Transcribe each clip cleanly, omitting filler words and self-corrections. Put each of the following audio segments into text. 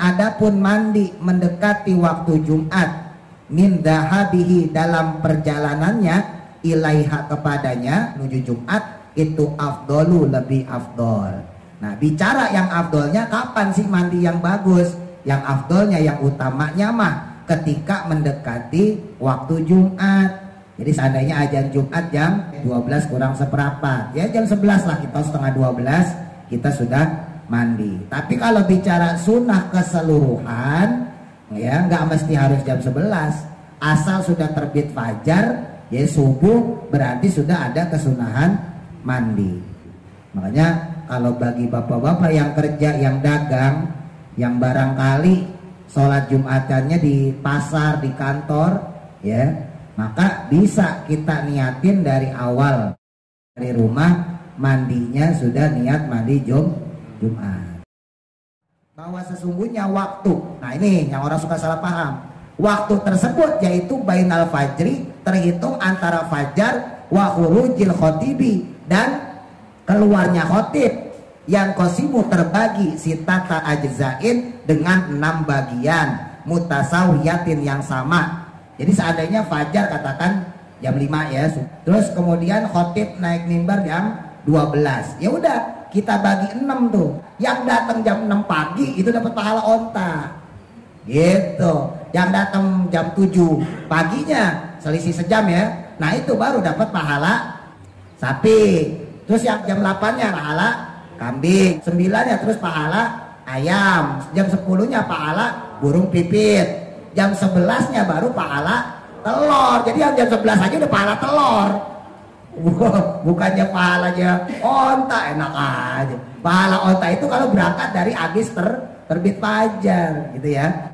adapun mandi mendekati waktu Jumat min dhahabihi dalam perjalanannya ilaiha kepadanya menuju Jumat itu afdolu lebih afdol. Nah bicara yang afdolnya kapan sih mandi yang bagus? Yang afdolnya yang utamanya mah ketika mendekati waktu Jumat. Jadi seandainya azan Jumat jam 12 kurang seperempat, ya jam 11 lah, kita setengah 12 kita sudah mandi. Tapi kalau bicara sunnah keseluruhan, ya nggak mesti harus jam 11. Asal sudah terbit fajar, ya subuh, berarti sudah ada kesunahan mandi. Makanya kalau bagi bapak-bapak yang kerja, yang dagang, yang barangkali sholat Jumatannya di pasar, di kantor, ya maka bisa kita niatin dari awal, dari rumah mandinya sudah niat mandi Jumat. Bahwa sesungguhnya waktu, nah ini yang orang suka salah paham, waktu tersebut yaitu bainal fajri, terhitung antara fajar wa khurujil khotibi, dan keluarnya khotib, yang kosimu terbagi sitata ajzain dengan 6 bagian mutasawiyatin yang sama. Jadi seandainya fajar katakan jam 5 ya, terus kemudian khotib naik mimbar jam 12, ya udah kita bagi 6 tuh. Yang datang jam 6 pagi itu dapat pahala onta gitu, yang datang jam 7 paginya selisih sejam ya, nah itu baru dapat pahala sapi. Terus yang jam 8 nya pahala kambing, 9 nya terus pahala ayam, jam 10 nya pahala burung pipit, jam 11 nya baru pahala telur. Jadi yang jam 11 aja udah pahala telur, bukannya pahalanya onta. Enak aja pahala onta itu kalau berangkat dari habis terbit fajar gitu ya.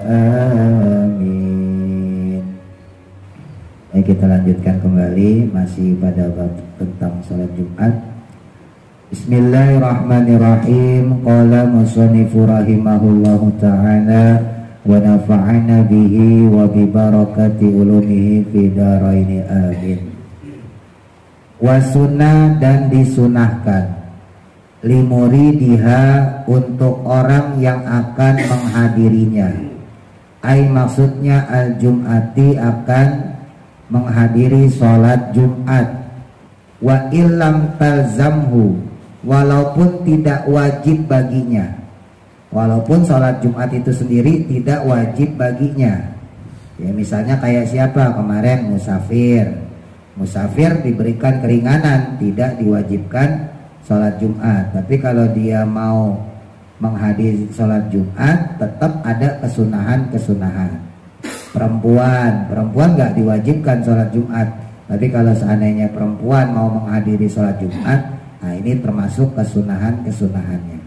Amin. Kita lanjutkan kembali masih pada bab tentang salat Jumat. Bismillahirrahmanirrahim. Qala musannifu rahimahullahu ta'ala wa nafa'ana bihi wa bi barakati ulumihi fi daraini amin. Wa sunnah, dan disunahkan limuridiha, untuk orang yang akan menghadirinya. Ai maksudnya al-jum'ati, akan menghadiri sholat Jumat. Wa illam talzamhu, walaupun tidak wajib baginya. Walaupun sholat Jumat itu sendiri tidak wajib baginya. Ya misalnya kayak siapa kemarin musafir. Musafir diberikan keringanan, tidak diwajibkan sholat Jumat. Tapi kalau dia mau menghadiri sholat Jumat, tetap ada kesunahan-kesunahan. Perempuan nggak diwajibkan sholat Jumat. Tapi kalau seandainya perempuan mau menghadiri sholat Jumat, nah ini termasuk kesunahan-kesunahannya.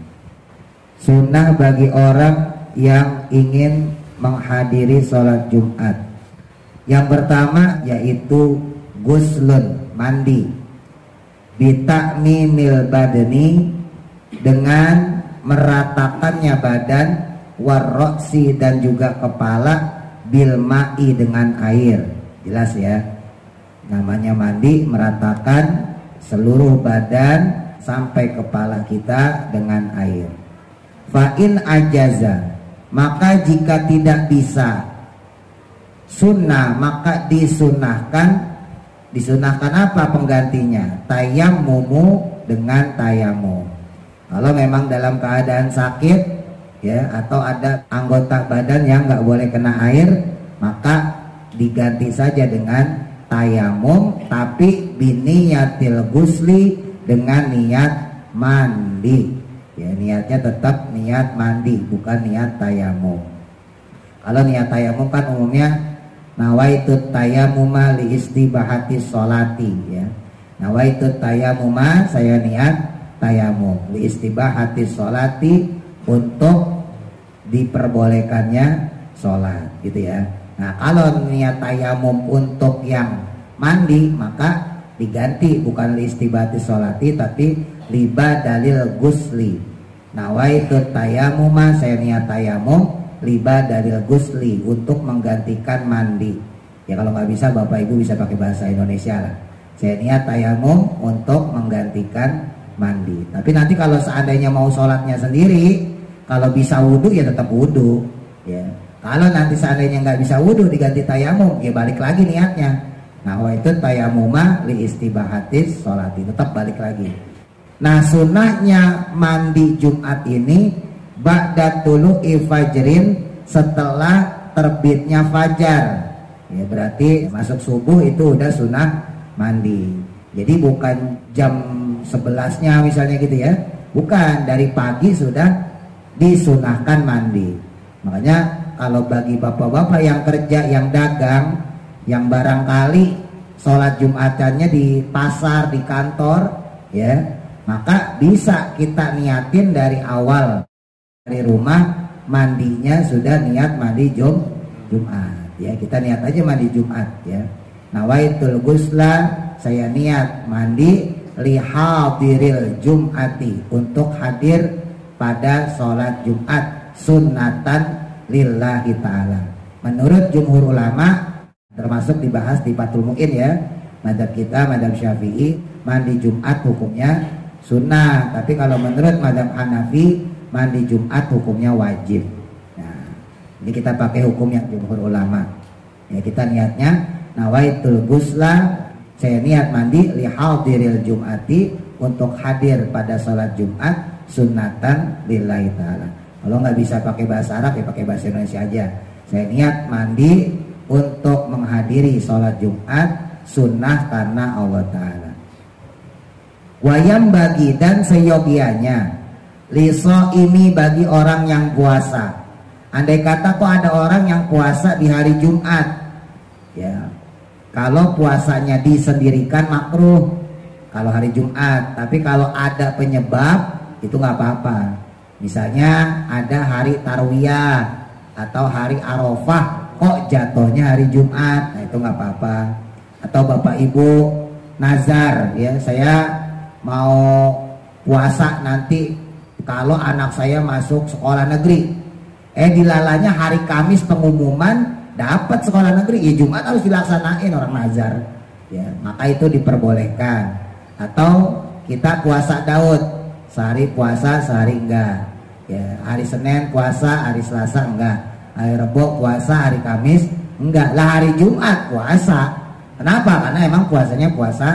Sunnah bagi orang yang ingin menghadiri sholat Jumat. Yang pertama yaitu guslun, mandi. Bitakmimil badani, dengan meratakannya badan, warroksi, dan juga kepala, bilma'i, dengan air. Jelas ya, namanya mandi meratakan seluruh badan sampai kepala kita dengan air. Fa'in ajaza, maka jika tidak bisa sunnah, maka disunahkan. Disunahkan apa penggantinya? Tayammumu, dengan tayamum. Kalau memang dalam keadaan sakit ya, atau ada anggota badan yang nggak boleh kena air, maka diganti saja dengan tayamum, tapi biniyatil gusli, dengan niat mandi. Ya niatnya tetap niat mandi, bukan niat tayamum. Kalau niat tayamum kan umumnya nawaitut tayamuma li istibahati sholati ya. Nawaitut tayamuma, saya niat tayamum li istibahati sholati, untuk diperbolehkannya sholat gitu ya. Nah kalau niat tayamum untuk yang mandi maka diganti, bukan li istibahati sholati tapi liba dalil gusli. Nawaitu tayamuma, saya niat tayamum liba dalil gusli, untuk menggantikan mandi. Ya kalau nggak bisa Bapak Ibu bisa pakai bahasa Indonesia lah. Saya niat tayamum untuk menggantikan mandi. Tapi nanti kalau seandainya mau sholatnya sendiri, kalau bisa wudhu ya tetap wudhu. Ya. Kalau nanti seandainya nggak bisa wudhu diganti tayamum, ya balik lagi niatnya. Nah itu tayamuma li istibahatis sholati, tetap balik lagi. Nah sunnahnya mandi Jumat ini ba'da tulu'i fajrin, setelah terbitnya fajar. Ya berarti masuk subuh itu udah sunnah mandi. Jadi bukan jam 11-nya misalnya gitu ya. Bukan, dari pagi sudah disunahkan mandi. Makanya kalau bagi bapak-bapak yang kerja, yang dagang, yang barangkali sholat Jumatannya di pasar, di kantor, ya, maka bisa kita niatin dari awal. Dari rumah mandinya sudah niat mandi Jumat. Ya, kita niat aja mandi Jumat ya. Nawaitul gusla, saya niat mandi lihadiril Jum'ati, untuk hadir pada sholat Jumat sunnatan lillahi ta'ala. Menurut jumhur ulama, termasuk dibahas di Fathul Mu'in ya, mazhab kita, mazhab Syafi'i, mandi Jumat hukumnya sunnah. Tapi kalau menurut mazhab Hanafi, mandi Jumat hukumnya wajib. Nah, ini kita pakai hukum yang jumhur ulama. Ya, kita niatnya nawaitul gusla, saya niat mandi lihadiril Jum'ati, untuk hadir pada sholat Jumat sunnatan lillahi ta'ala. Kalau nggak bisa pakai bahasa Arab ya pakai bahasa Indonesia aja. Saya niat mandi untuk menghadiri sholat Jumat sunnah karena Allah Ta'ala. Wayam bagi, dan seyogianya liso ini bagi orang yang puasa. Andai kata kok ada orang yang puasa di hari Jumat, ya kalau puasanya disendirikan makruh kalau hari Jumat. Tapi kalau ada penyebab itu nggak apa-apa. Misalnya ada hari Tarwiyah atau hari Arafah kok jatuhnya hari Jumat, nah itu nggak apa-apa. Atau Bapak Ibu nazar, ya saya mau puasa nanti kalau anak saya masuk sekolah negeri, dilalanya hari Kamis pengumuman dapat sekolah negeri, ya Jumat harus dilaksanain orang nazar, ya maka itu diperbolehkan. Atau kita puasa Daud, sehari puasa sehari enggak, ya hari Senin puasa, hari Selasa enggak, hari Rebo puasa, hari Kamis enggak, lah hari Jumat puasa. Kenapa? Karena emang puasanya puasa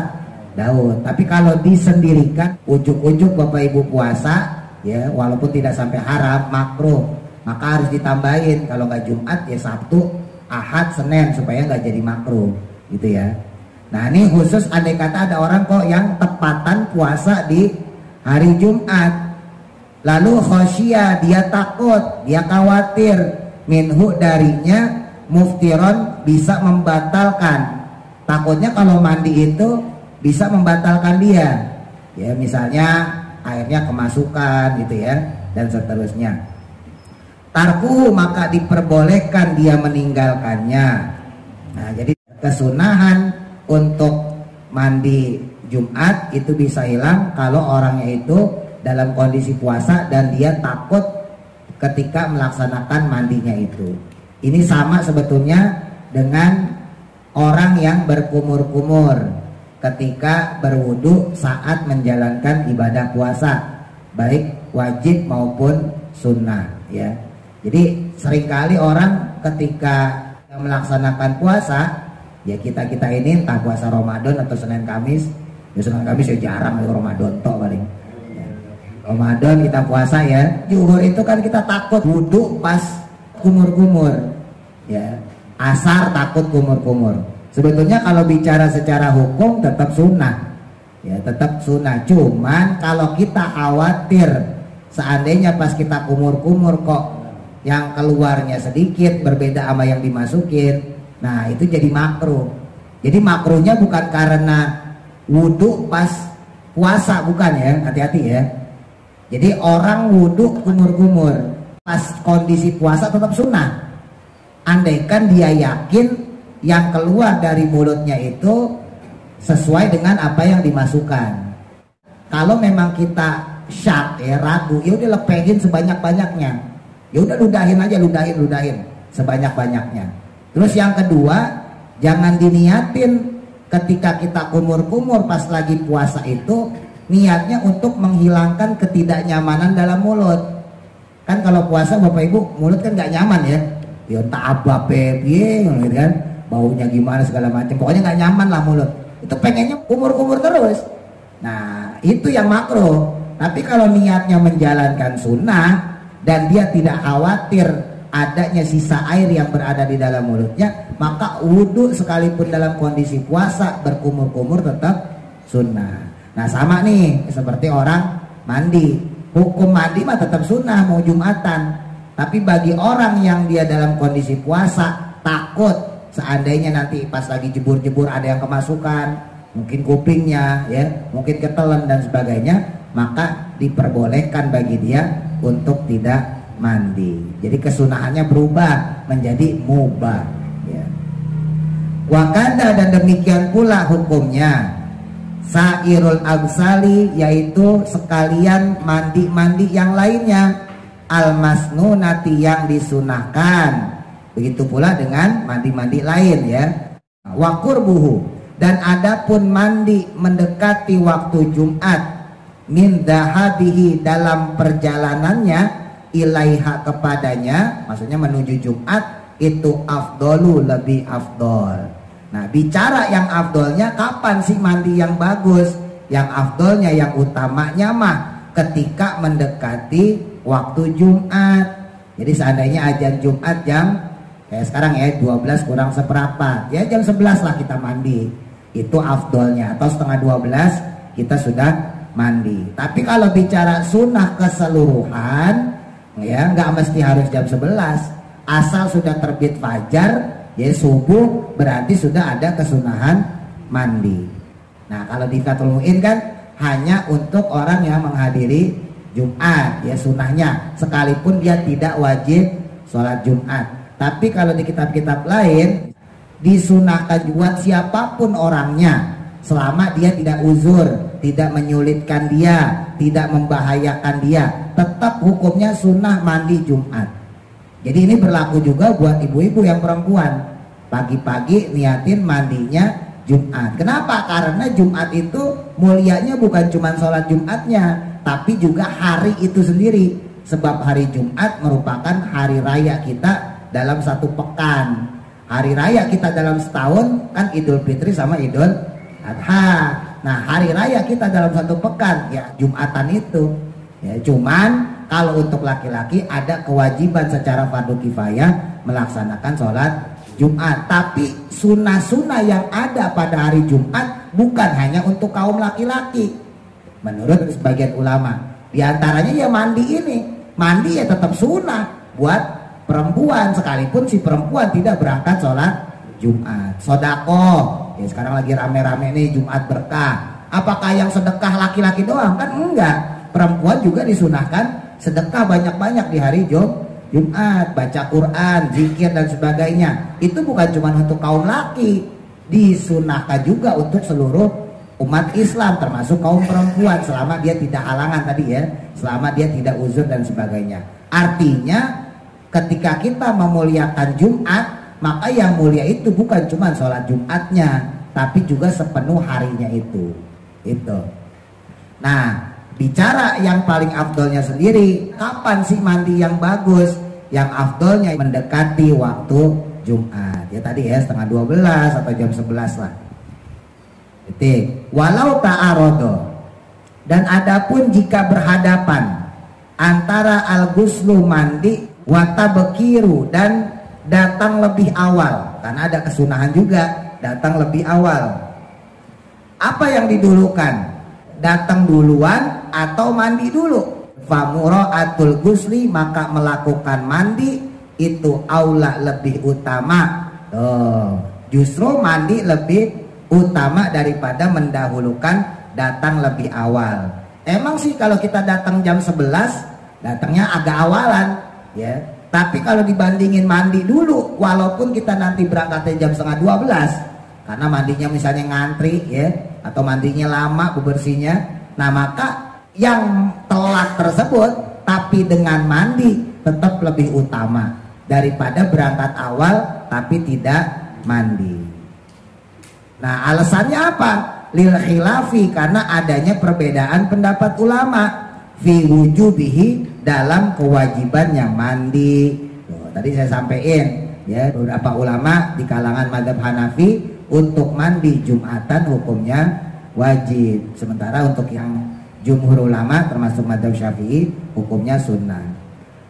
Daud. Tapi kalau disendirikan, ujuk-ujuk Bapak Ibu puasa, ya walaupun tidak sampai haram, makruh, maka harus ditambahin. Kalau nggak Jumat ya Sabtu, Ahad, Senin, supaya nggak jadi makruh, gitu ya. Nah ini khusus andai kata ada orang kok yang tepatan puasa di hari Jumat, lalu khosyia, dia takut, dia khawatir, minhu darinya, muftiron, bisa membatalkan. Takutnya kalau mandi itu bisa membatalkan dia, ya misalnya airnya kemasukan gitu ya, dan seterusnya. Tarku, maka diperbolehkan dia meninggalkannya. Nah jadi kesunahan untuk mandi Jumat itu bisa hilang kalau orangnya itu dalam kondisi puasa dan dia takut ketika melaksanakan mandinya itu. Ini sama sebetulnya dengan orang yang berkumur-kumur ketika berwudu saat menjalankan ibadah puasa, baik wajib maupun sunnah ya. Jadi seringkali orang ketika melaksanakan puasa, ya kita ini entah puasa Ramadan atau Senin Kamis, ya Senin Kamis ya jarang, Ramadan toh paling ya. Ramadan kita puasa ya, zuhur itu kan kita takut wudu pas kumur-kumur ya, asar takut kumur-kumur. Sebetulnya kalau bicara secara hukum tetap sunnah ya, tetap sunnah. Cuman kalau kita khawatir seandainya pas kita kumur-kumur kok yang keluarnya sedikit berbeda sama yang dimasukin, nah itu jadi makruh. Jadi makruhnya bukan karena wudhu pas puasa bukan ya, hati-hati ya. Jadi orang wudhu kumur-kumur pas kondisi puasa tetap sunnah. Andaikan dia yakin yang keluar dari mulutnya itu sesuai dengan apa yang dimasukkan. Kalau memang kita syak ya, ragu, ya udah lepehin sebanyak-banyaknya. Ya udah ludahin aja, ludahin sebanyak-banyaknya. Terus yang kedua, jangan diniatin ketika kita kumur-kumur pas lagi puasa itu niatnya untuk menghilangkan ketidaknyamanan dalam mulut. Kan kalau puasa Bapak Ibu mulut kan nggak nyaman ya. Ya entah apa piye gitu kan. Baunya gimana segala macam. Pokoknya nggak nyaman lah mulut. Itu pengennya kumur-kumur terus. Nah, itu yang makruh. Tapi kalau niatnya menjalankan sunnah dan dia tidak khawatir adanya sisa air yang berada di dalam mulutnya, maka wudhu sekalipun dalam kondisi puasa berkumur-kumur tetap sunnah. Nah sama nih seperti orang mandi, hukum mandi mah tetap sunnah mau Jumatan. Tapi bagi orang yang dia dalam kondisi puasa takut seandainya nanti pas lagi jebur-jebur ada yang kemasukan, mungkin kupingnya ya, mungkin ketelan dan sebagainya, maka diperbolehkan bagi dia untuk tidak mandi. Jadi kesunahannya berubah menjadi mubah ya. Wakanda dan demikian pula hukumnya sairul absali, yaitu sekalian mandi-mandi yang lainnya, al masnunati yang disunahkan. Begitu pula dengan mandi-mandi lain ya. Wa qurbuhu, dan adapun mandi mendekati waktu Jumat min dahabihi dalam perjalanannya ilaiha kepadanya, maksudnya menuju Jumat, itu afdolu lebih afdol. Nah bicara yang afdolnya kapan sih mandi yang bagus? Yang afdolnya, yang utamanya mah ketika mendekati waktu Jumat. Jadi seandainya azan Jumat jam kayak sekarang ya 12 kurang seperempat, ya jam 11 lah kita mandi, itu afdolnya. Atau setengah 12 kita sudah mandi. Tapi kalau bicara sunnah keseluruhan ya nggak mesti harus jam 11, asal sudah terbit fajar ya subuh, berarti sudah ada kesunahan mandi. Nah kalau di Fathul Mu'in kan hanya untuk orang yang menghadiri Jumat ya sunnahnya, sekalipun dia tidak wajib sholat Jumat. Tapi kalau di kitab-kitab lain disunahkan buat siapapun orangnya, selama dia tidak uzur, tidak menyulitkan dia, tidak membahayakan dia, tetap hukumnya sunnah mandi Jumat. Jadi ini berlaku juga buat ibu-ibu yang perempuan, pagi-pagi niatin mandinya Jumat. Kenapa? Karena Jumat itu mulianya bukan cuma sholat Jumatnya, tapi juga hari itu sendiri. Sebab hari Jumat merupakan hari raya kita dalam satu pekan. Hari raya kita dalam setahun kan Idul Fitri sama Idul Adha. Nah hari raya kita dalam satu pekan ya Jumatan itu ya. Cuman kalau untuk laki-laki ada kewajiban secara fardu kifayah melaksanakan sholat Jumat. Tapi sunnah-sunnah yang ada pada hari Jumat bukan hanya untuk kaum laki-laki. Menurut sebagian ulama, di antaranya ya mandi ini. Mandi ya tetap sunnah buat perempuan, sekalipun si perempuan tidak berangkat sholat Jumat. Sodakoh ya sekarang lagi rame-rame nih Jumat berkah. Apakah yang sedekah laki-laki doang? Kan enggak. Perempuan juga disunahkan sedekah banyak-banyak di hari Jumat, baca Quran, zikir dan sebagainya. Itu bukan cuma untuk kaum laki, disunahkan juga untuk seluruh umat Islam, termasuk kaum perempuan, selama dia tidak halangan tadi ya, selama dia tidak uzur dan sebagainya. Artinya ketika kita memuliakan Jumat, maka yang mulia itu bukan cuma sholat Jumatnya, tapi juga sepenuh harinya itu. Nah, bicara yang paling afdolnya sendiri, kapan sih mandi yang bagus? Yang afdolnya mendekati waktu Jumat. Ya tadi ya setengah 12 atau jam 11 lah. Walau ta'arodo, dan adapun jika berhadapan antara al-ghuslu mandi watabekiru dan datang lebih awal, karena ada kesunahan juga datang lebih awal. Apa yang didulukan? Datang duluan atau mandi dulu? Famura'atul ghusli, maka melakukan mandi itu aula lebih utama. Justru mandi lebih utama daripada mendahulukan datang lebih awal. Emang sih kalau kita datang jam 11, datangnya agak awalan, ya. Tapi kalau dibandingin mandi dulu, walaupun kita nanti berangkatnya jam setengah 12, karena mandinya misalnya ngantri, ya, atau mandinya lama bebersihnya, nah maka yang telat tersebut tapi dengan mandi tetap lebih utama daripada berangkat awal tapi tidak mandi. Nah, alasannya apa? Lil khilafi, karena adanya perbedaan pendapat ulama fi wujubihi, dalam kewajibannya mandi. Tuh, tadi saya sampaikan, ya, beberapa ulama di kalangan mazhab Hanafi untuk mandi Jumatan hukumnya wajib, sementara untuk yang jumhur ulama termasuk mazhab Syafi'i hukumnya sunnah.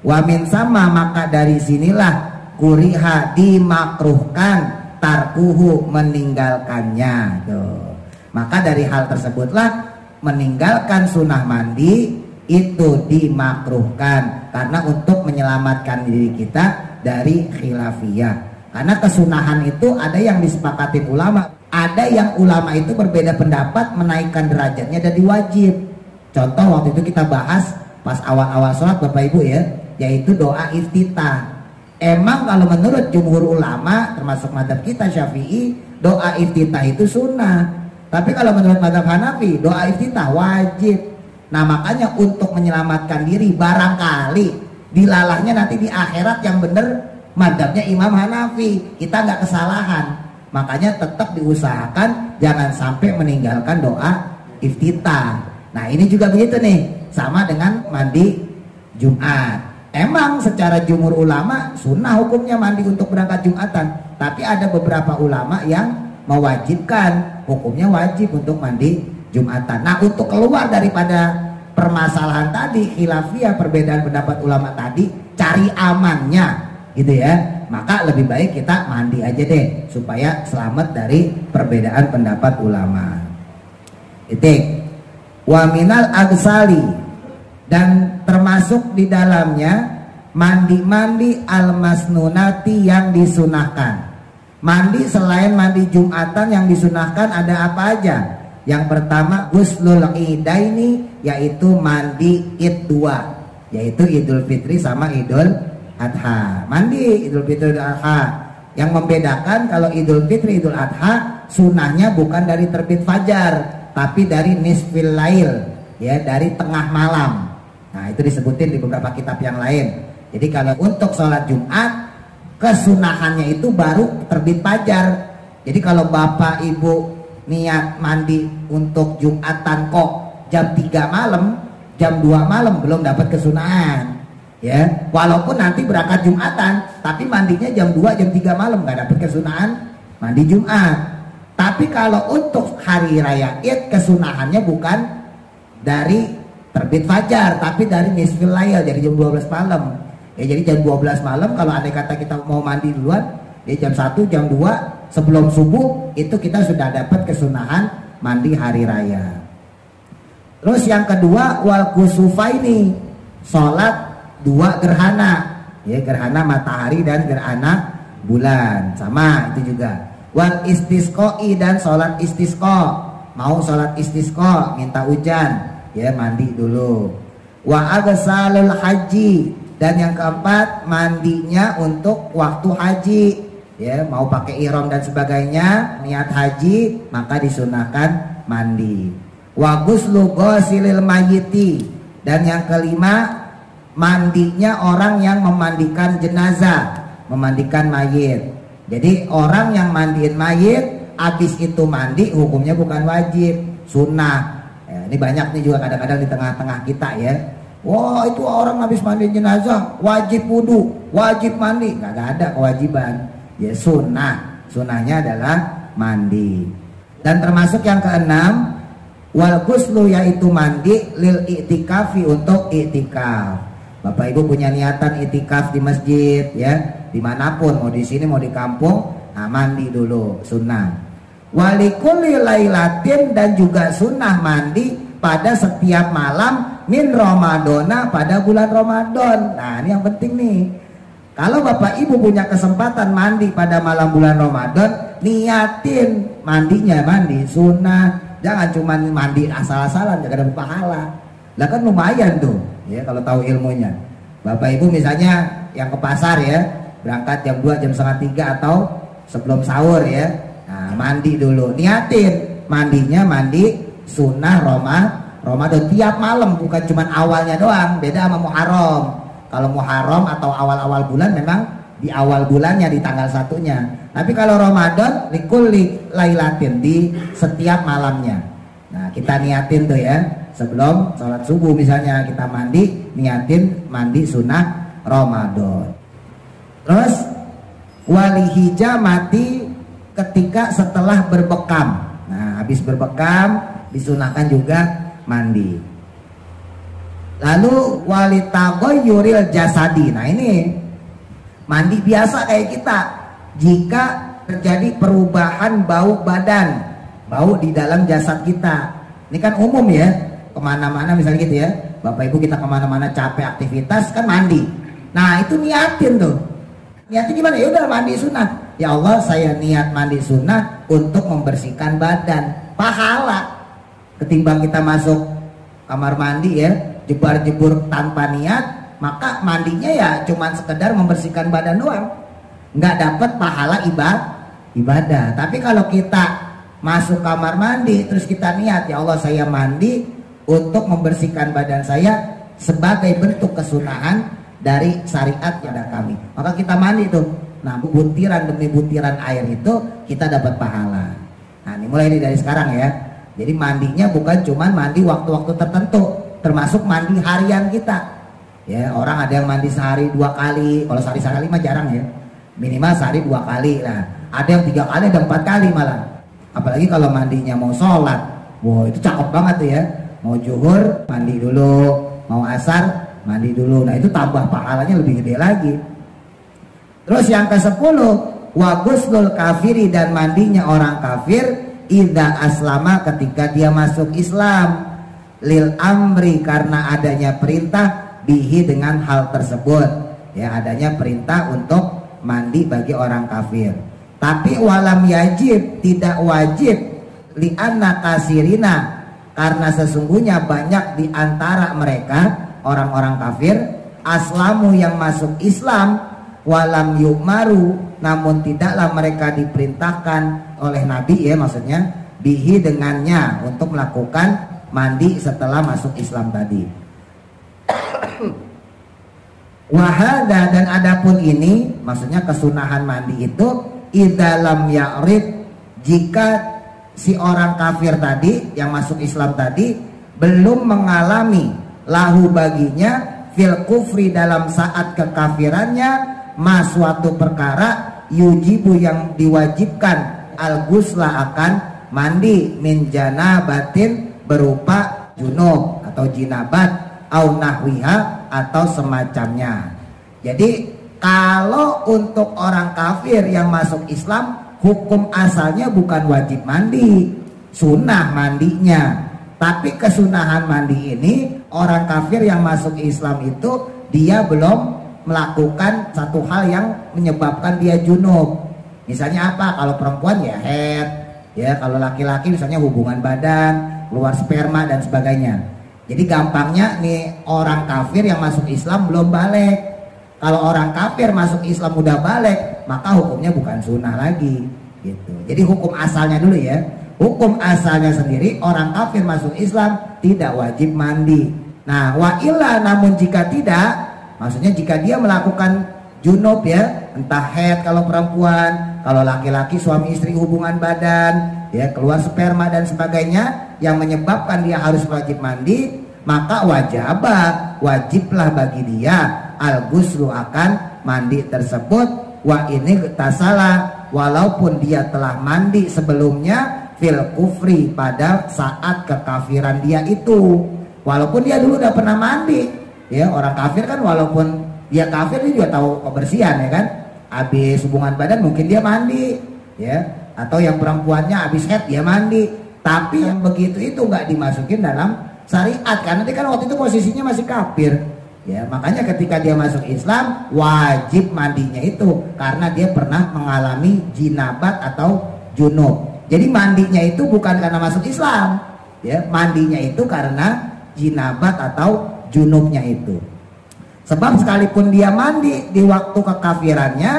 Wa min sama, maka dari sinilah kuriha, dimakruhkan, tarkuhu, meninggalkannya. Tuh. Maka dari hal tersebutlah meninggalkan sunnah mandi itu dimakruhkan, karena untuk menyelamatkan diri kita dari khilafiyah. Karena kesunahan itu ada yang disepakatin ulama, ada yang ulama itu berbeda pendapat menaikkan derajatnya jadi wajib. Contoh waktu itu kita bahas pas awal-awal sholat Bapak Ibu, ya, yaitu doa iftitah. Emang kalau menurut jumhur ulama termasuk mazhab kita Syafi'i, doa iftitah itu sunnah. Tapi kalau menurut mazhab Hanafi, doa iftitah wajib. Nah makanya untuk menyelamatkan diri, barangkali dilalahnya nanti di akhirat yang benar mazhabnya Imam Hanafi, kita nggak kesalahan. Makanya tetap diusahakan jangan sampai meninggalkan doa iftitah. Nah ini juga begitu nih, sama dengan mandi Jumat. Emang secara jumhur ulama sunnah hukumnya mandi untuk berangkat Jumatan, tapi ada beberapa ulama yang mewajibkan, hukumnya wajib untuk mandi Jumatan. Nah untuk keluar daripada permasalahan tadi khilafiyah, perbedaan pendapat ulama tadi, cari amannya gitu ya, maka lebih baik kita mandi aja deh supaya selamat dari perbedaan pendapat ulama. Itik wa minal agsali, dan termasuk di dalamnya mandi-mandi al-masnunati, yang disunahkan. Mandi selain mandi Jumatan yang disunahkan ada apa aja? Yang pertama ghuslul idaini, yaitu mandi id 2, yaitu Idul Fitri sama Idul Adha. Mandi Idul Fitri Idul Adha. Yang membedakan kalau Idul Fitri Idul Adha sunahnya bukan dari terbit fajar, tapi dari nisfil lail, ya, dari tengah malam. Nah itu disebutin di beberapa kitab yang lain. Jadi kalau untuk sholat Jumat, kesunahannya itu baru terbit fajar. Jadi kalau bapak ibu niat mandi untuk Jumatan kok jam 3 malam, jam 2 malam belum dapat kesunahan, ya. Walaupun nanti berangkat Jumatan, tapi mandinya jam 2 jam 3 malam nggak dapat kesunahan mandi Jumat. Tapi kalau untuk hari raya Id, kesunahannya bukan dari terbit fajar, tapi dari nisfil lail, jadi jam 12 malam. Ya jadi jam 12 malam kalau andai kata kita mau mandi duluan, ya jam 1 jam 2 sebelum subuh itu kita sudah dapat kesunahan mandi hari raya. Terus yang kedua wal kusufaini, sholat 2 gerhana, ya, gerhana matahari dan gerhana bulan, sama itu juga. Wal istisqoi, dan sholat istisqa, mau sholat istisqa minta hujan, ya, mandi dulu. Wa agsalul haji, dan yang keempat mandinya untuk waktu haji, ya, mau pakai ihram dan sebagainya, niat haji, maka disunahkan mandi. Wa ghuslu ghasilil mayyiti, dan yang kelima mandinya orang yang memandikan jenazah, memandikan mayit. Jadi orang yang mandiin mayit habis itu mandi hukumnya bukan wajib, sunnah. Ya, ini banyak nih juga kadang-kadang di tengah-tengah kita, ya. Wah itu orang habis mandiin jenazah wajib wudu, wajib mandi. Nggak ada kewajiban, ya, sunnah. Sunnahnya adalah mandi. Dan termasuk yang keenam wal ghuslu, yaitu mandi lil i'tikafi, untuk i'tikaf. Bapak Ibu punya niatan i'tikaf di masjid, ya, dimanapun, mau di sini mau di kampung, nah mandi dulu, sunnah. Walikulli lailatin, dan juga sunnah mandi pada setiap malam min Ramadona, pada bulan Ramadan. Nah ini yang penting nih, kalau Bapak Ibu punya kesempatan mandi pada malam bulan Ramadan, niatin mandinya mandi sunnah, Jangan cuma mandi asal-asalan gak dapat pahala. Lah kan lumayan tuh ya kalau tahu ilmunya. Bapak Ibu misalnya yang ke pasar ya, berangkat jam 2 jam setengah 3 atau sebelum sahur ya. Nah, mandi dulu, niatin mandinya mandi sunnah Ramadan tiap malam, bukan cuma awalnya doang. Beda sama Muharram. Kalau Muharram atau awal-awal bulan memang di awal bulannya, di tanggal 1-nya. Tapi kalau Ramadan likulli lailatin, di setiap malamnya. Nah kita niatin tuh ya, sebelum sholat subuh misalnya kita mandi, niatin mandi sunnah Ramadan. Terus wali hijamati ketika setelah berbekam. Nah habis berbekam disunahkan juga mandi. Lalu wali tagoyuril jasadi. Nah ini mandi biasa kayak kita. Jika terjadi perubahan bau badan, bau di dalam jasad kita. Ini kan umum ya, kemana-mana misalnya gitu ya, Bapak Ibu kita kemana-mana capek aktivitas kan mandi. Nah itu niatin tuh. Niatin gimana? Ya udah mandi sunnah. Ya Allah saya niat mandi sunnah untuk membersihkan badan. Pahala. Ketimbang kita masuk kamar mandi ya, jebar-jebur tanpa niat, maka mandinya ya cuman sekedar membersihkan badan doang, nggak dapat pahala ibadah. Tapi kalau kita masuk kamar mandi terus kita niat, ya Allah saya mandi untuk membersihkan badan saya sebagai bentuk kesunahan dari syariat yang ada kami, maka kita mandi tuh. Nah butiran demi butiran air itu kita dapat pahala. Nah ini mulai dari sekarang ya. Jadi mandinya bukan cuman mandi waktu-waktu tertentu, termasuk mandi harian kita. Ya, orang ada yang mandi sehari 2 kali, kalau sehari mah jarang ya. Minimal sehari 2 kali. Nah, ada yang 3 kali, ada 4 kali malah. Apalagi kalau mandinya mau sholat, wow itu cakep banget tuh ya. Mau zuhur mandi dulu, mau asar mandi dulu. Nah itu tambah pahalanya lebih gede lagi. Terus yang ke-10, wa ghuslul kafiri, dan mandinya orang kafir idza aslama, ketika dia masuk Islam, lil amri, karena adanya perintah, bihi, dengan hal tersebut ya, adanya perintah untuk mandi bagi orang kafir. Tapi walam yajib, tidak wajib, li'anna kasirina, karena sesungguhnya banyak di antara mereka orang-orang kafir, aslamu, yang masuk Islam, walam yu'maru, namun tidaklah mereka diperintahkan oleh Nabi ya, maksudnya bihi, dengannya, untuk melakukan mandi setelah masuk Islam tadi. Wahada, dan adapun ini maksudnya kesunahan mandi itu idza lam ya'rid, jika si orang kafir tadi yang masuk Islam tadi belum mengalami lahu baginya fil kufri, dalam saat kekafirannya, suatu perkara yujibu, yang diwajibkan, al ghusla, akan mandi, min janabatin, berupa junub atau jinabat, au nahwiha, atau semacamnya. Jadi kalau untuk orang kafir yang masuk Islam, hukum asalnya bukan wajib mandi, sunnah mandinya. Tapi kesunahan mandi ini, orang kafir yang masuk Islam itu dia belum melakukan satu hal yang menyebabkan dia junub. Misalnya apa? Kalau perempuan ya haid, ya kalau laki-laki misalnya hubungan badan, keluar sperma dan sebagainya. Jadi gampangnya nih, orang kafir yang masuk Islam belum balik. Kalau orang kafir masuk Islam udah balik, maka hukumnya bukan sunnah lagi gitu. Jadi hukum asalnya dulu ya. Hukum asalnya sendiri, orang kafir masuk Islam tidak wajib mandi. Nah wa illa, namun jika tidak, maksudnya jika dia melakukan junub ya, entah haid kalau perempuan, kalau laki-laki suami istri hubungan badan, ya keluar sperma dan sebagainya yang menyebabkan dia harus wajib mandi, maka wajiblah bagi dia al-ghuslu, akan mandi tersebut. Wa ini tasala, walaupun dia telah mandi sebelumnya, fil kufri, pada saat kekafiran dia itu, walaupun dia dulu udah pernah mandi. Ya, orang kafir kan walaupun dia kafir dia juga tahu kebersihan ya kan. Habis hubungan badan mungkin dia mandi ya, atau yang perempuannya habis haid dia mandi. Tapi yang begitu itu nggak dimasukin dalam syariat, karena dia kan waktu itu posisinya masih kafir. Ya, makanya ketika dia masuk Islam wajib mandinya itu karena dia pernah mengalami jinabat atau junub. Jadi mandinya itu bukan karena masuk Islam, ya, mandinya itu karena jinabat atau junubnya itu. Sebab sekalipun dia mandi di waktu kekafirannya,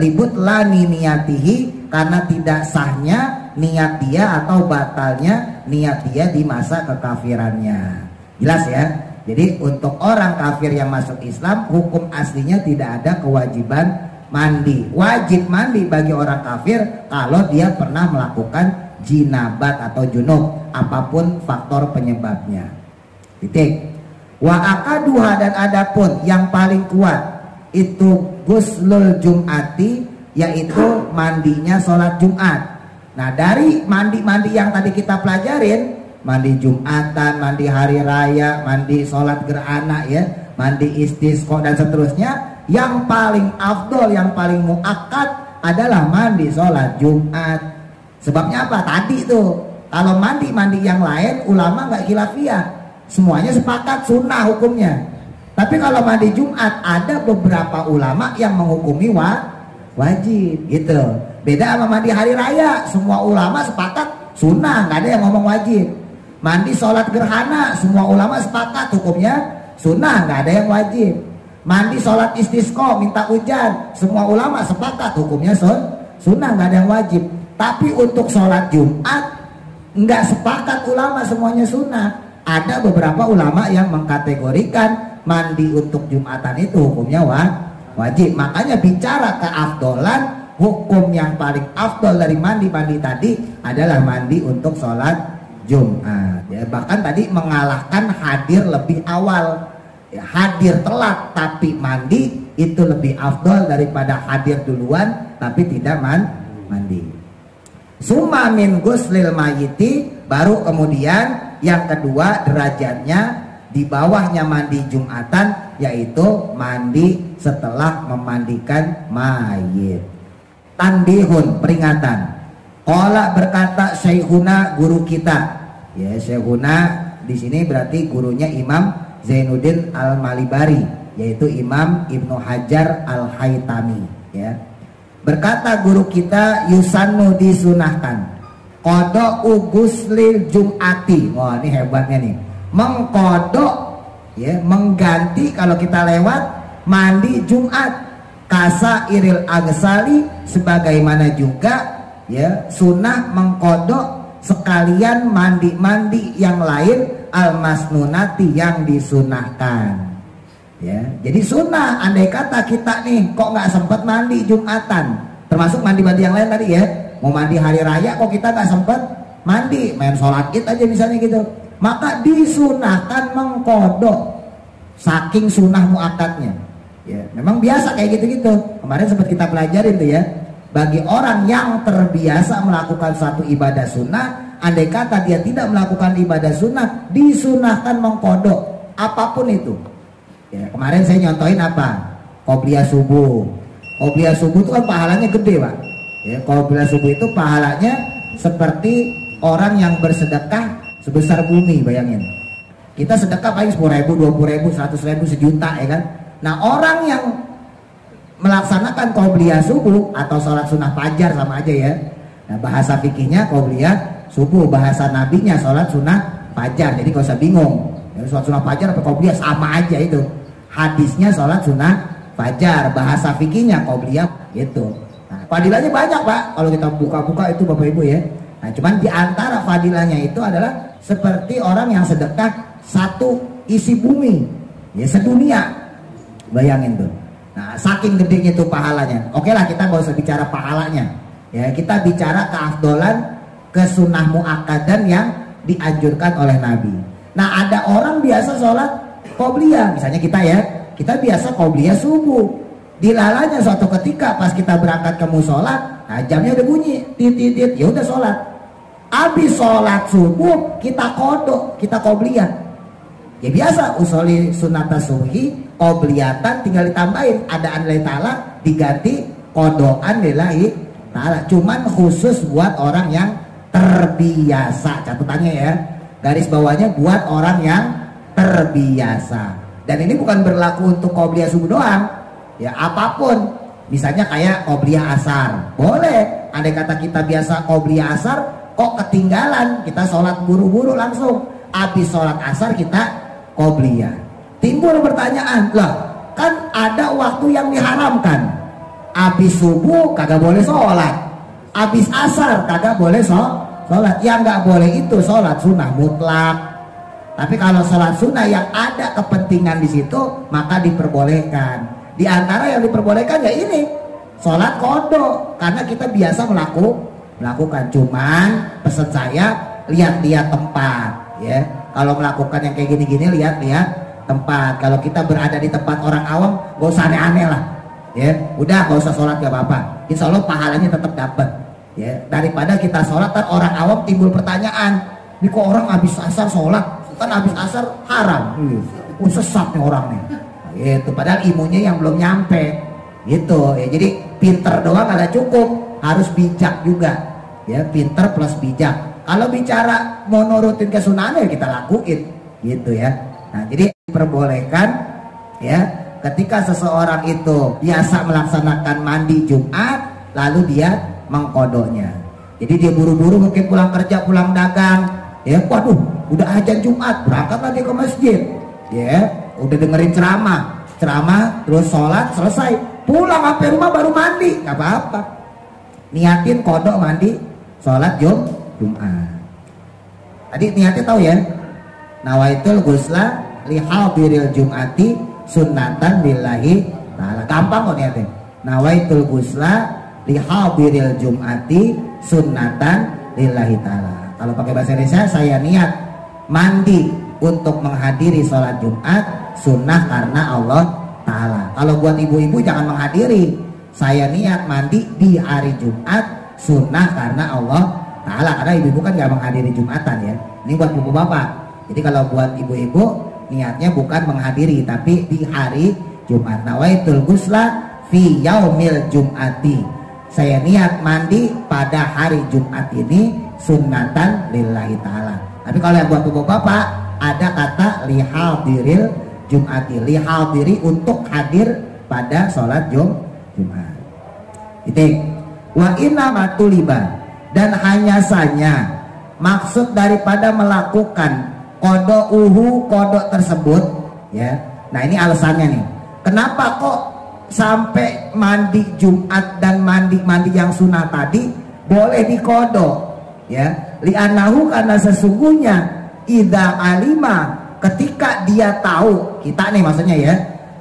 libut lani niyatihi, karena tidak sahnya niat dia atau batalnya niat dia di masa kekafirannya. Jelas ya? Jadi untuk orang kafir yang masuk Islam, hukum aslinya tidak ada kewajiban mandi. Wajib mandi bagi orang kafir kalau dia pernah melakukan jinabat atau junub, apapun faktor penyebabnya. Titik. Wa akaduha, dan adapun yang paling kuat itu guslul jum'ati, yaitu mandinya sholat Jumat. Nah, dari mandi-mandi yang tadi kita pelajarin, mandi Jumatan, mandi hari raya, mandi sholat gerhana, ya, mandi istisqa dan seterusnya, yang paling afdol, yang paling muakkad adalah mandi sholat Jumat. Sebabnya apa? Tadi tuh, kalau mandi-mandi yang lain ulama nggak khilafiyah, semuanya sepakat sunnah hukumnya. Tapi kalau mandi Jumat ada beberapa ulama yang menghukumi wajib gitu. Beda sama mandi hari raya, semua ulama sepakat sunnah, nggak ada yang ngomong wajib. Mandi sholat gerhana, semua ulama sepakat hukumnya sunnah, nggak ada yang wajib. Mandi sholat istisqa, minta hujan, semua ulama sepakat hukumnya sunnah, nggak ada yang wajib. Tapi untuk sholat Jumat nggak sepakat ulama, semuanya sunnah. Ada beberapa ulama yang mengkategorikan mandi untuk Jumatan itu hukumnya wajib. Makanya bicara keafdolan, hukum yang paling afdol dari mandi-mandi tadi adalah mandi untuk sholat Jumat. Ya, bahkan tadi mengalahkan hadir lebih awal. Ya, hadir telat tapi mandi itu lebih afdol daripada hadir duluan tapi tidak mandi. Summa min guslil mayiti, baru kemudian yang kedua derajatnya di bawahnya mandi Jumatan, yaitu mandi setelah memandikan mayit. Tanbihun, peringatan. Qala, berkata Syekhuna, guru kita. Ya, Syekhuna di sini berarti gurunya Imam Zainuddin Al-Malibari, yaitu Imam Ibnu Hajar Al-Haytami, ya. Berkata guru kita, yusannu, disunahkan, qada'u guslil jum'ati. Wah, ini hebatnya nih. Mengkodok, ya, mengganti kalau kita lewat mandi Jumat, kasa iril agsali, sebagaimana juga, ya, sunnah mengkodok sekalian mandi-mandi yang lain al-masnunati, yang disunahkan. Ya, jadi sunnah. Andai kata kita nih kok nggak sempat mandi Jumatan, termasuk mandi-mandi yang lain tadi, ya, mau mandi hari raya kok kita nggak sempat mandi, main sholat id aja misalnya gitu, maka disunahkan mengkodok, saking sunnah muakkadnya. Ya, memang biasa kayak gitu-gitu. Kemarin sempat kita pelajarin tuh, ya, bagi orang yang terbiasa melakukan suatu ibadah sunnah, andai kata dia tidak melakukan ibadah sunnah, disunahkan mengkodok apapun itu. Ya, kemarin saya nyontohin apa? Qobliyah subuh. Qobliyah subuh itu kan pahalanya gede, Pak. Ya, qobliyah subuh itu pahalanya seperti orang yang bersedekah sebesar bumi, bayangin. Kita sedekah paling 10.000, 20.000, 100.000, sejuta, ya kan? Nah, orang yang melaksanakan qobliyah subuh atau sholat sunnah fajar sama aja, ya. Nah, bahasa fikihnya qobliyah subuh, bahasa nabinya sholat sunnah fajar. Jadi gak usah bingung. Ya, sholat sunnah fajar atau qobliyah sama aja itu. Hadisnya sholat sunnah fajar, bahasa fikihnya qobliyah gitu. Nah, fadilahnya banyak, Pak. Kalau kita buka-buka itu Bapak Ibu, ya. Nah, cuman di antara fadilahnya itu adalah seperti orang yang sedekah satu isi bumi, ya, sedunia. Bayangin tuh. Nah, saking gedenya itu pahalanya. Oke lah, kita gak usah bicara pahalanya. Ya, kita bicara keafdolan, kesunnah muakkadan yang dianjurkan oleh Nabi. Nah, ada orang biasa sholat qobliyah, misalnya kita, ya, kita biasa qobliyah subuh. Dilalanya suatu ketika pas kita berangkat ke musola, nah, jamnya udah bunyi, tit, ya udah sholat. Habis sholat subuh kita kodok, kita qobliyah. Ya biasa, usoli sunata subhi qobliyatan, tinggal ditambahin adaan lillahi ta'ala, diganti kodokan lillahi ta'ala. Cuman khusus buat orang yang terbiasa, catatannya, ya, garis bawahnya buat orang yang terbiasa. Dan ini bukan berlaku untuk qobliyah subuh doang, ya, apapun. Misalnya kayak qobliyah asar, boleh andai kata kita biasa qobliyah asar, kok ketinggalan, kita sholat buru-buru langsung, habis sholat asar kita qobliyah. Timbul pertanyaan, lah kan ada waktu yang diharamkan, habis subuh kagak boleh sholat, habis asar kagak boleh sholat. Yang nggak boleh itu sholat sunnah mutlak. Tapi kalau sholat sunnah yang ada kepentingan di situ, maka diperbolehkan. Di antara yang diperbolehkan ya ini sholat qada, karena kita biasa melakukan. Cuman pesan saya, lihat-lihat tempat ya. Kalau melakukan yang kayak gini-gini, lihat-lihat tempat. Kalau kita berada di tempat orang awam, gak usah aneh-aneh lah ya. Udah gak usah sholat gak apa-apa, insya Allah pahalanya tetap dapat ya. Daripada kita sholat kan orang awam timbul pertanyaan, ini kok orang habis asar sholat, kan habis asar haram, sesat nih orang nih gitu. Padahal ilmunya yang belum nyampe gitu ya. Jadi pinter doang nggak cukup, harus bijak juga ya. Pinter plus bijak. Kalau bicara mau nurutin kesunahan ya kita lakuin gitu ya. Nah jadi diperbolehkan ya ketika seseorang itu biasa melaksanakan mandi Jumat lalu dia mengkodoknya. Jadi dia buru-buru mungkin pulang kerja, pulang dagang ya, waduh udah azan Jumat, berangkat lagi ke masjid ya, udah dengerin ceramah terus sholat selesai, pulang sampai rumah baru mandi, nggak apa-apa, niatin kodok mandi sholat Jumat. Tadi niatnya tahu ya, nawaitul ghusla li hadiril jum'ati sunnatan lillahi ta'ala. Gampang kok niatnya, nawaitul ghusla li hadiril jum'ati sunnatan lillahi ta'ala. Kalau pakai bahasa Indonesia, saya niat mandi untuk menghadiri sholat Jumat sunnah karena Allah Ta'ala. Kalau buat ibu-ibu jangan menghadiri, saya niat mandi di hari Jumat sunnah karena Allah Ta'ala. Karena ibu-ibu kan gak menghadiri Jumatan ya. Ini buat bapak-bapak. Jadi kalau buat ibu-ibu niatnya bukan menghadiri tapi di hari Jumat. Nawaitul ghusla fi yaumil jum'ati, saya niat mandi pada hari Jumat ini sunnatan lillahi ta'ala. Tapi kalau yang buat bapak-bapak ada kata lihadiril jum'ati, lihadiri untuk hadir pada sholat Jumat. Itu wa inna matuliba, dan hanya saja maksud daripada melakukan kodok tersebut ya. Nah ini alasannya nih, kenapa kok sampai mandi Jumat dan mandi yang sunnah tadi boleh dikodok ya. Li'anahu, karena sesungguhnya idza alima, ketika dia tahu, kita nih maksudnya ya,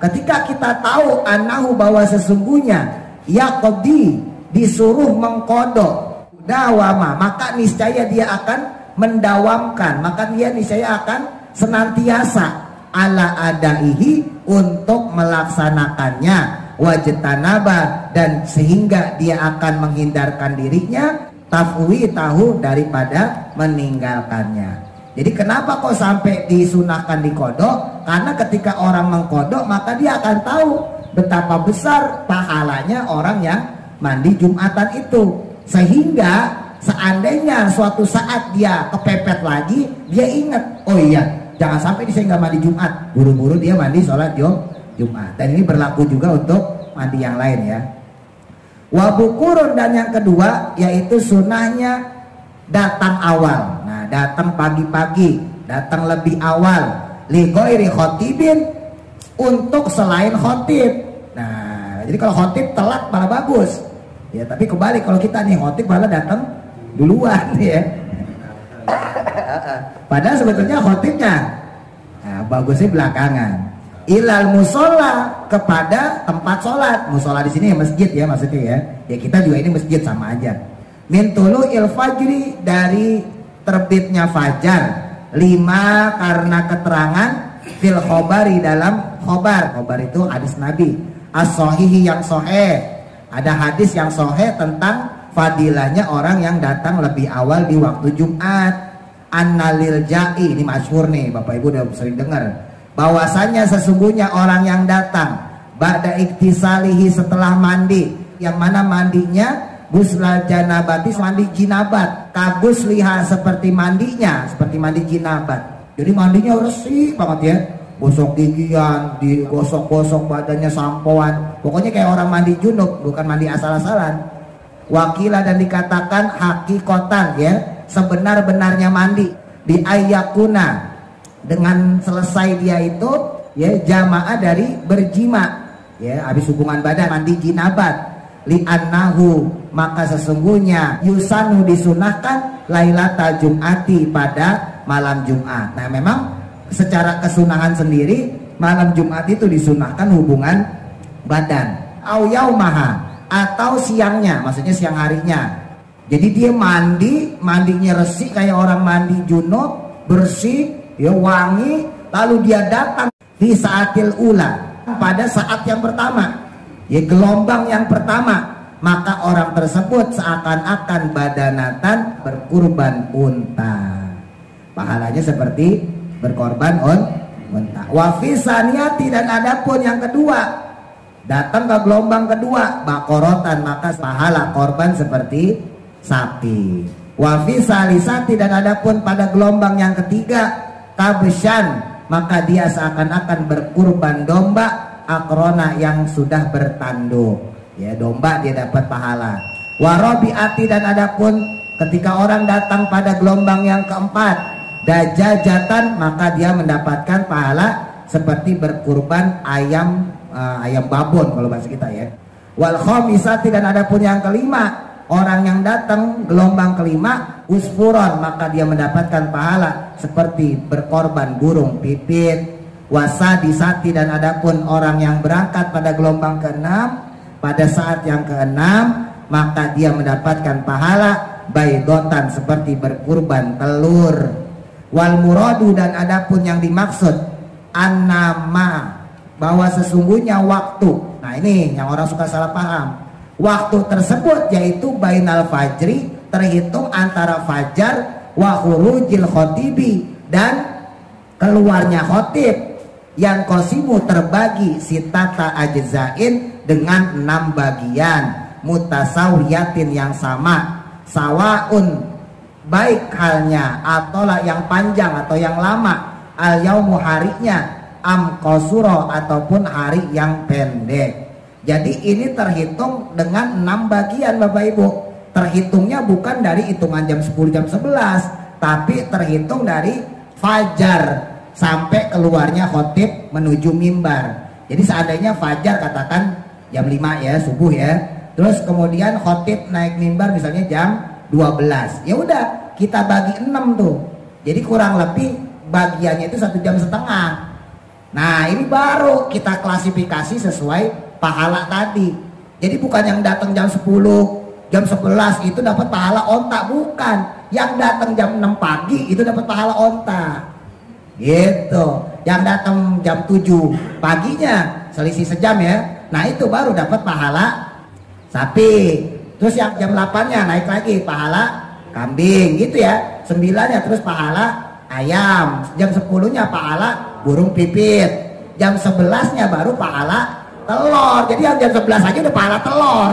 ketika kita tahu anahu, bahwa sesungguhnya yaqdi, disuruh mengkodok, dawama, maka niscaya dia akan mendawamkan, maka dia niscaya akan senantiasa ala adaihi, untuk melaksanakannya, wajtanaba, dan sehingga dia akan menghindarkan dirinya, tafwi tahu, daripada meninggalkannya. Jadi kenapa kok sampai disunahkan dikodok? Karena ketika orang mengkodok maka dia akan tahu betapa besar pahalanya orang yang mandi Jumatan itu, sehingga seandainya suatu saat dia kepepet lagi, dia ingat, oh iya jangan sampai saya nggak mandi Jumat, buru-buru dia mandi sholat Jumat. Dan ini berlaku juga untuk mandi yang lain ya. Wabukurun, dan yang kedua yaitu sunnahnya datang awal. Nah datang pagi-pagi, datang lebih awal, li ghairi khotibin, untuk selain khotib. Nah jadi kalau khotib telat malah bagus ya, tapi kebalik kalau kita nih khotib malah datang duluan ya. Padahal sebetulnya khotibnya bagusnya belakangan. Ilal musola, kepada tempat sholat. Musola di sini ya masjid ya maksudnya ya. Ya kita juga ini masjid sama aja. Min tulu il fajri, dari terbitnya fajar. 5 karena keterangan fil khobari, dalam khobar. Khobar itu hadis Nabi. As-sohihi, yang soheh. Ada hadis yang soheh tentang fadilahnya orang yang datang lebih awal di waktu Jumat. Annalil ja'i, ini masyhur nih, Bapak Ibu udah sering dengar, bahwasanya sesungguhnya orang yang datang ba'da iktisalihi, setelah mandi, yang mana mandinya guslal janabati, mandi jinabat, kagus liha, seperti mandinya seperti mandi jinabat. Jadi mandinya resik banget ya, gosok gigian, digosok-gosok badannya, sampoan, pokoknya kayak orang mandi junub, bukan mandi asal-asalan. Wakilah dan dikatakan hakikotan ya, sebenar-benarnya mandi. Di ayyakuna, dengan selesai dia itu ya jamaah dari berjima ya, habis hubungan badan mandi jinabat. Li'annahu, maka sesungguhnya yusanu disunahkan lailatal jum'ati, pada malam Jumat. Nah memang secara kesunahan sendiri malam Jumat itu disunahkan hubungan badan. Au yaumaha, atau siangnya, maksudnya siang harinya. Jadi dia mandinya resik kayak orang mandi junub, bersih ya, wangi, lalu dia datang di saatil ula, pada saat yang pertama ya, gelombang yang pertama, maka orang tersebut seakan-akan badanatan berkurban unta, pahalanya seperti berkorban unta. Wa fi saniyati, dan adapun yang kedua, datang ke gelombang kedua, bakorotan, maka pahala korban seperti sapi. Wa fi salisati, dan adapun pada gelombang yang ketiga, kabsyan, maka dia seakan-akan berkurban domba, akrona, yang sudah bertanduk ya, domba dia dapat pahala. Wa rabiati, dan adapun ketika orang datang pada gelombang yang keempat, dajajatan, maka dia mendapatkan pahala seperti berkurban ayam babon kalau bahasa kita ya. Wal khamisati, dan adapun yang kelima, orang yang datang gelombang kelima, usfuron, maka dia mendapatkan pahala seperti berkorban burung pipit. Wasadisati, dan adapun orang yang berangkat pada gelombang keenam, pada saat yang keenam, maka dia mendapatkan pahala baidotan, seperti berkurban telur. Wal muradu, dan adapun yang dimaksud annama, bahwa sesungguhnya waktu. Nah ini yang orang suka salah paham. Waktu tersebut yaitu bainal fajri, terhitung antara fajar, wa khurujil khotibi, dan keluarnya khotib. Yang kosimu terbagi sitata ajzain, dengan 6 bagian, mutasawiyatin, yang sama, sawaun, baik halnya ataulah yang panjang atau yang lama, al yaumu, harinya, am qasura, ataupun hari yang pendek. Jadi ini terhitung dengan 6 bagian Bapak Ibu. Terhitungnya bukan dari hitungan jam 10 jam 11, tapi terhitung dari fajar sampai keluarnya khotib menuju mimbar. Jadi seandainya fajar katakan jam 5 ya, subuh ya. Terus kemudian khotib naik mimbar misalnya jam 12. Ya udah, kita bagi 6 tuh. Jadi kurang lebih bagiannya itu 1,5 jam. Nah ini baru kita klasifikasi sesuai pahala tadi. Jadi bukan yang datang jam 10 jam 11 itu dapat pahala onta, bukan. Yang datang jam 6 pagi itu dapat pahala onta gitu. Yang datang jam 7 paginya, selisih sejam ya, nah itu baru dapat pahala sapi. Terus yang jam 8 nya naik lagi pahala kambing gitu ya. 9 nya terus pahala ayam. Jam 10 nya pahala burung pipit. Jam 11 nya baru pahala telur. Jadi yang jam 11 aja udah pahala telur.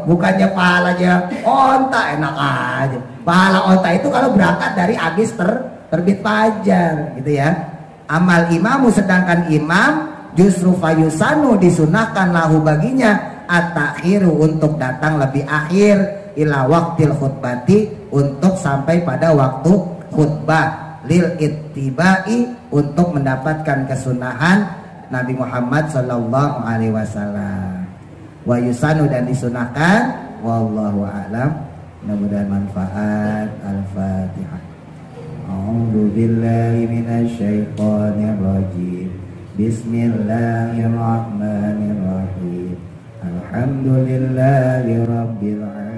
Bukannya pahalanya onta, enak aja. Pahala onta itu kalau berangkat dari habis terbit fajar gitu ya. Amal imamu, sedangkan imam justru fayusanu, disunahkan lahu baginya at-takhiru, untuk datang lebih akhir, ila waktil khutbati, untuk sampai pada waktu khutbah, lil ittibai, untuk mendapatkan kesunahan Nabi Muhammad sallallahu alaihi wasallam. Wa yusanu, dan disunahkan, wallahu a'lam. Mudah-mudahan manfaat. Al-Fatihah. A'udzu billahi minasy syaithanir rajim. Bismillahirrahmanirrahim. Alhamdulillahi rabbil alamin.